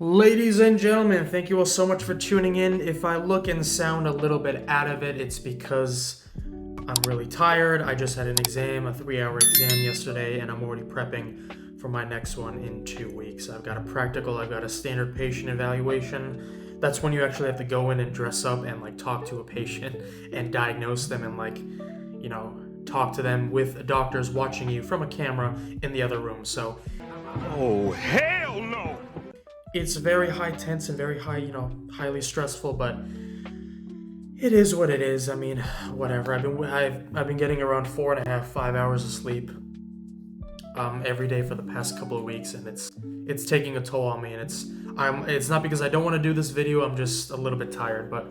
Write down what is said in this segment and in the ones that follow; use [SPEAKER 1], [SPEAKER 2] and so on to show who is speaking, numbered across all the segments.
[SPEAKER 1] Ladies and gentlemen, thank you all so much for tuning in. If I look and sound a little bit out of it, it's because I'm really tired. I just had an exam, a 3-hour exam yesterday, and I'm already prepping for my next one in 2 weeks. I've got a practical, I've got a standard patient evaluation. That's when you actually have to go in and dress up and talk to a patient and diagnose them and talk to them with doctors watching you from a camera in the other room. So
[SPEAKER 2] oh, hell no!
[SPEAKER 1] It's very high tense and very high, highly stressful, but it is what it is. I mean, whatever. I've been getting around 4.5, 5 hours of sleep every day for the past couple of weeks, and it's taking a toll on me. And it's not because I don't want to do this video. I'm just a little bit tired. But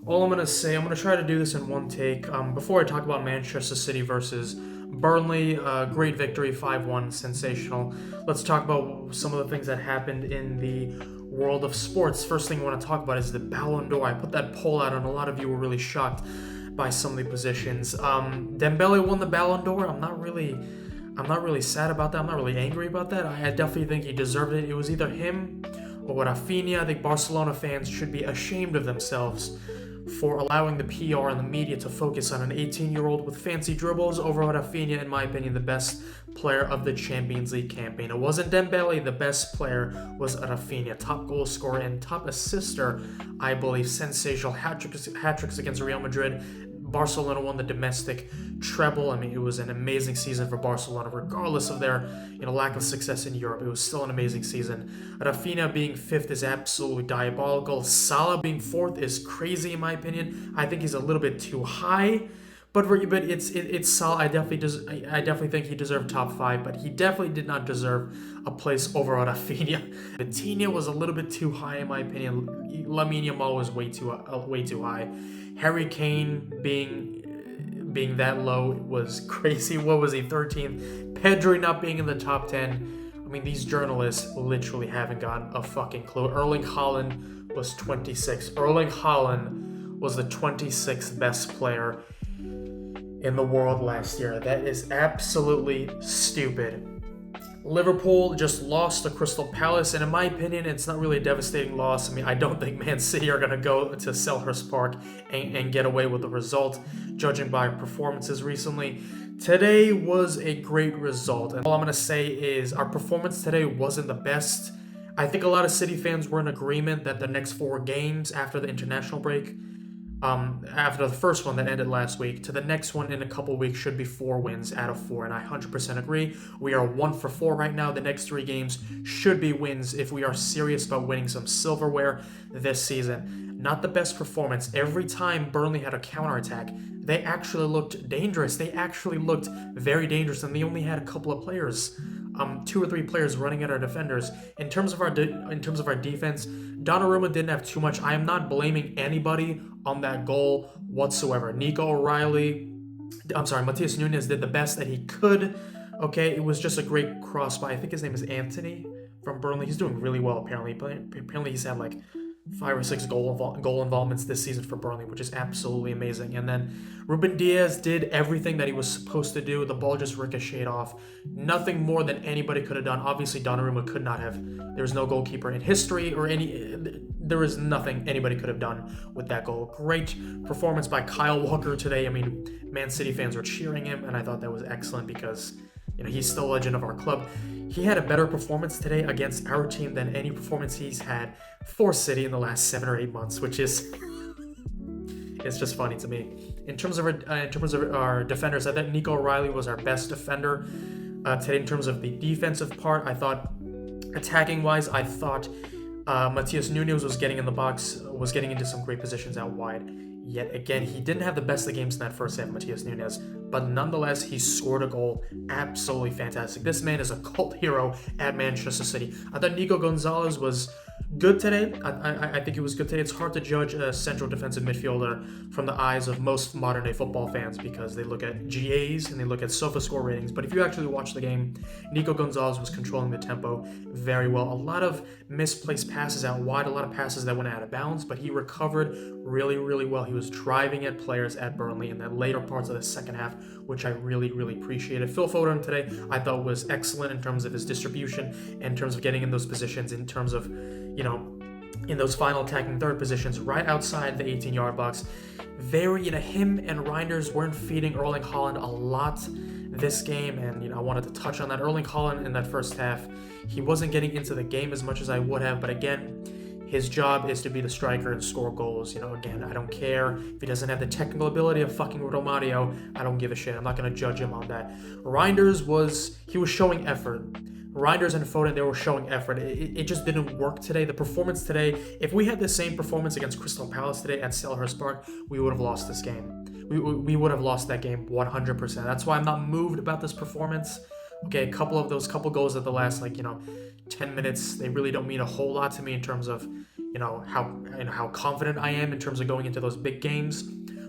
[SPEAKER 1] all I'm gonna say, I'm gonna try to do this in one take. Before I talk about Manchester City versus Burnley, great victory, 5-1, sensational. Let's talk about some of the things that happened in the world of sports. First thing I want to talk about is the Ballon D'Or. I put that poll out, and a lot of you were really shocked by some of the positions. Dembele won the Ballon D'Or. I'm not really sad about that. I'm not really angry about that. I definitely think he deserved it. It was either him or Rafinha. I think Barcelona fans should be ashamed of themselves for allowing the PR and the media to focus on an 18-year-old with fancy dribbles over Rafinha, in my opinion, the best player of the Champions League campaign. It wasn't Dembele. The best player was Rafinha, top goal scorer and top assister, I believe. Sensational hat-tricks against Real Madrid. Barcelona won the domestic treble. I mean, it was an amazing season for Barcelona, regardless of their lack of success in Europe. It was still an amazing season. Rafinha being 5th is absolutely diabolical. Salah being 4th is crazy, in my opinion. I think he's a little bit too high, but it's Salah. I definitely think he deserved top 5, but he definitely did not deserve a place over Rafinha. Vitinha was a little bit too high, in my opinion. Lamine Yamal was way too high. Harry Kane being that low was crazy. What was he, 13th? Pedri not being in the top 10. I mean, these journalists literally haven't got a fucking clue. Erling Haaland was 26th. Erling Haaland was the 26th best player in the world last year. That is absolutely stupid. Liverpool just lost to Crystal Palace, and in my opinion, it's not really a devastating loss. I mean, I don't think Man City are going to go to Selhurst Park and get away with the result, judging by performances recently. Today was a great result, and all I'm going to say is our performance today wasn't the best. I think a lot of City fans were in agreement that the next 4 games after the international break, after the first one that ended last week, to the next one in a couple weeks should be 4 wins out of 4, and I 100% agree. We are 1 for 4 right now. The next 3 games should be wins if we are serious about winning some silverware this season. Not the best performance. Every time Burnley had a counterattack, they actually looked dangerous. They actually looked very dangerous, and they only had a couple of players. 2 or 3 players running at our defenders. In terms of our defense, Donnarumma didn't have too much. I am not blaming anybody on that goal whatsoever. Matheus Nunes did the best that he could. Okay, it was just a great cross by, I think his name is Anthony from Burnley. He's doing really well apparently. Apparently he's had 5 or 6 goal involvements this season for Burnley, which is absolutely amazing. And then Ruben Diaz did everything that he was supposed to do. The ball just ricocheted off. Nothing more than anybody could have done. Obviously, Donnarumma could not have. There was no goalkeeper in history there was nothing anybody could have done with that goal. Great performance by Kyle Walker today. I mean, Man City fans were cheering him, and I thought that was excellent because he's still a legend of our club. He had a better performance today against our team than any performance he's had for City in the last 7 or 8 months, which is it's just funny to me. In terms of our defenders, I think Nico O'Reilly was our best defender today. In terms of the defensive part, I thought attacking-wise, Matheus Nunes was getting in the box, was getting into some great positions out wide. Yet again, he didn't have the best of games in that first half, Matheus Nunes, but nonetheless, he scored a goal. Absolutely fantastic. This man is a cult hero at Manchester City. I thought Nico Gonzalez was good today. I think he was good today. It's hard to judge a central defensive midfielder from the eyes of most modern-day football fans because they look at GAs and they look at SofaScore ratings. But if you actually watch the game, Nico Gonzalez was controlling the tempo very well. A lot of misplaced passes out wide, a lot of passes that went out of bounds, but he recovered really, really well. He was driving at players at Burnley in the later parts of the second half, which I really, really appreciated. Phil Foden today, I thought was excellent in terms of his distribution, in terms of getting in those positions, in terms of in those final attacking third positions right outside the 18-yard box. Him and Reijnders weren't feeding Erling Haaland a lot this game, and I wanted to touch on that. Erling Haaland in that first half, he wasn't getting into the game as much as I would have, but again, his job is to be the striker and score goals. Again, I don't care if he doesn't have the technical ability of fucking Romario. I don't give a shit. I'm not going to judge him on that. Reijnders was showing effort. Reijnders and Foden, they were showing effort. It just didn't work today. The performance today, if we had the same performance against Crystal Palace today at Selhurst Park, we would have lost this game. We would have lost that game 100%. That's why I'm not moved about this performance. Okay, a couple goals at the last 10 minutes, they really don't mean a whole lot to me in terms of how confident I am in terms of going into those big games.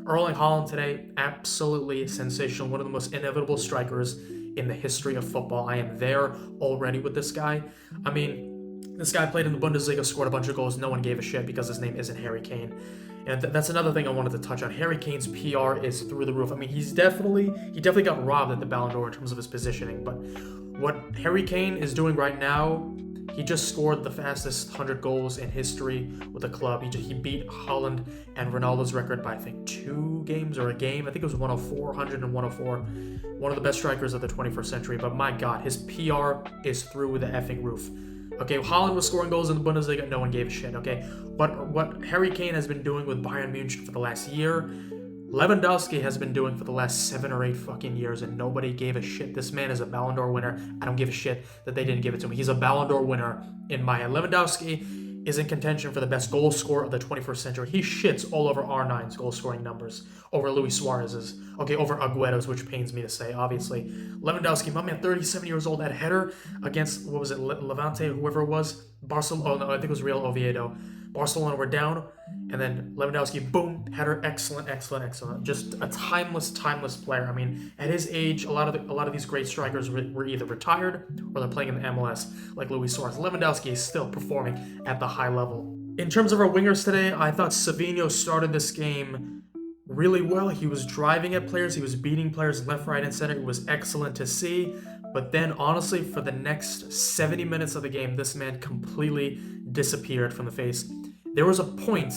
[SPEAKER 1] Erling Haaland today, absolutely sensational. One of the most inevitable strikers in the history of football. I am there already with this guy. I mean, this guy played in the Bundesliga, scored a bunch of goals. No one gave a shit because his name isn't Harry Kane. And that's another thing I wanted to touch on. Harry Kane's PR is through the roof. I mean, he definitely got robbed at the Ballon D'Or in terms of his positioning. But what Harry Kane is doing right now, he just scored the fastest 100 goals in history with the club. He beat Haaland and Ronaldo's record by, I think, 2 games or a game. I think it was 100 and 104. One of the best strikers of the 21st century. But my God, his PR is through the effing roof. Okay, Haaland was scoring goals in the Bundesliga. No one gave a shit, okay? But what Harry Kane has been doing with Bayern Munich for the last year, Lewandowski has been doing for the last 7 or 8 fucking years, and nobody gave a shit. This man is a Ballon d'Or winner. I don't give a shit that they didn't give it to him. He's a Ballon d'Or winner in my head. Lewandowski is in contention for the best goal scorer of the 21st century. He shits all over R9's goal scoring numbers, over Luis Suarez's, okay, over Agüero's, which pains me to say, obviously. Lewandowski, my man, 37 years old, that header against, what was it, Levante, whoever it was? Barcelona, oh no, I think it was Real Oviedo. Barcelona were down, and then Lewandowski, boom, header, excellent. Just a timeless player. I mean, at his age, a lot of these great strikers were either retired or they're playing in the MLS, like Luis Suarez. Lewandowski is still performing at the high level. In terms of our wingers today, I thought Savinho started this game really well. He was driving at players, he was beating players left, right, and center. It was excellent to see. But then, honestly, for the next 70 minutes of the game, this man completely disappeared from the face. There was a point,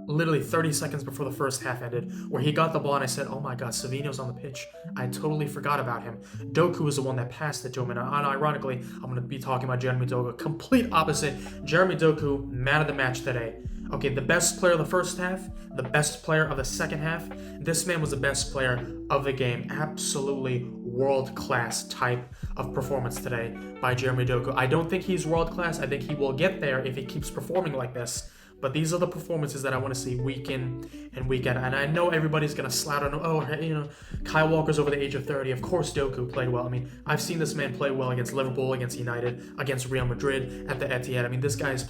[SPEAKER 1] literally 30 seconds before the first half ended, where he got the ball and I said, oh my God, Savinho's on the pitch. I totally forgot about him. Doku was the one that passed it to him, and ironically, I'm going to be talking about Jeremy Doku. Complete opposite. Jeremy Doku, man of the match today. Okay, the best player of the first half, the best player of the second half. This man was the best player of the game. Absolutely world-class type of performance today by Jeremy Doku. I don't think he's world-class. I think he will get there if he keeps performing like this. But these are the performances that I want to see week in and week out. And I know everybody's going to slat on, Kyle Walker's over the age of 30. Of course, Doku played well. I mean, I've seen this man play well against Liverpool, against United, against Real Madrid, at the Etihad. I mean, this guy's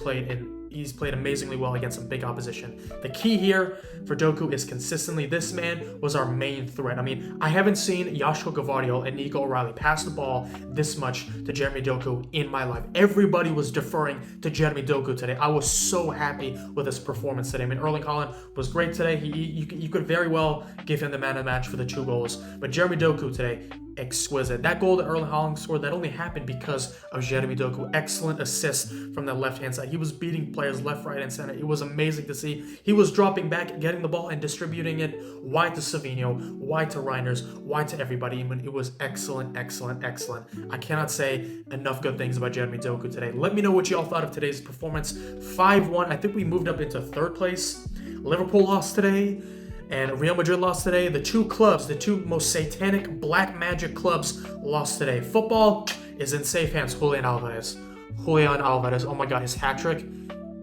[SPEAKER 1] he's played amazingly well against some big opposition. The key here for Doku is consistently, this man was our main threat. I mean, I haven't seen Joshua Gvardiol and Nico O'Reilly pass the ball this much to Jeremy Doku in my life. Everybody was deferring to Jeremy Doku today. I was so happy with his performance today. I mean, Erling Haaland was great today. You could very well give him the man of the match for the 2 goals. But Jeremy Doku today, exquisite. That goal that Erling Haaland scored, that only happened because of Jeremy Doku. Excellent assist from the left-hand side. He was beating players left, right, and center. It was amazing to see. He was dropping back, getting the ball, and distributing it wide to Savinho, wide to Reijnders, wide to everybody. I mean, it was excellent. I cannot say enough good things about Jeremy Doku today. Let me know what y'all thought of today's performance. 5-1. I think we moved up into 3rd place. Liverpool lost today, and Real Madrid lost today. The 2 clubs, the 2 most satanic black magic clubs lost today. Football is in safe hands. Julian Alvarez, oh my God, his hat-trick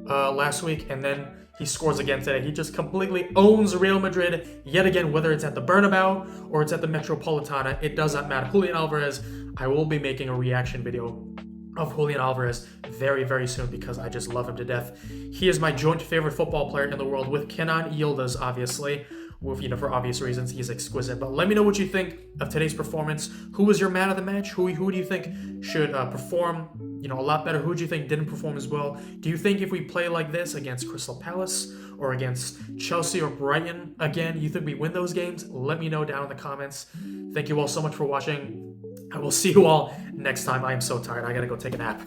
[SPEAKER 1] last week, and then he scores again today. He just completely owns Real Madrid yet again, whether it's at the Bernabeu or it's at the Metropolitana. It does not matter. Julian Alvarez, I will be making a reaction video of Julian Alvarez very, very soon because I just love him to death. He is my joint favorite football player in the world with Kenan Yildiz, obviously. For obvious reasons, he's exquisite. But let me know what you think of today's performance. Who was your man of the match? Who do you think should perform, a lot better? Who do you think didn't perform as well? Do you think if we play like this against Crystal Palace or against Chelsea or Brighton again, you think we win those games? Let me know down in the comments. Thank you all so much for watching. I will see you all next time. I am so tired. I gotta go take a nap.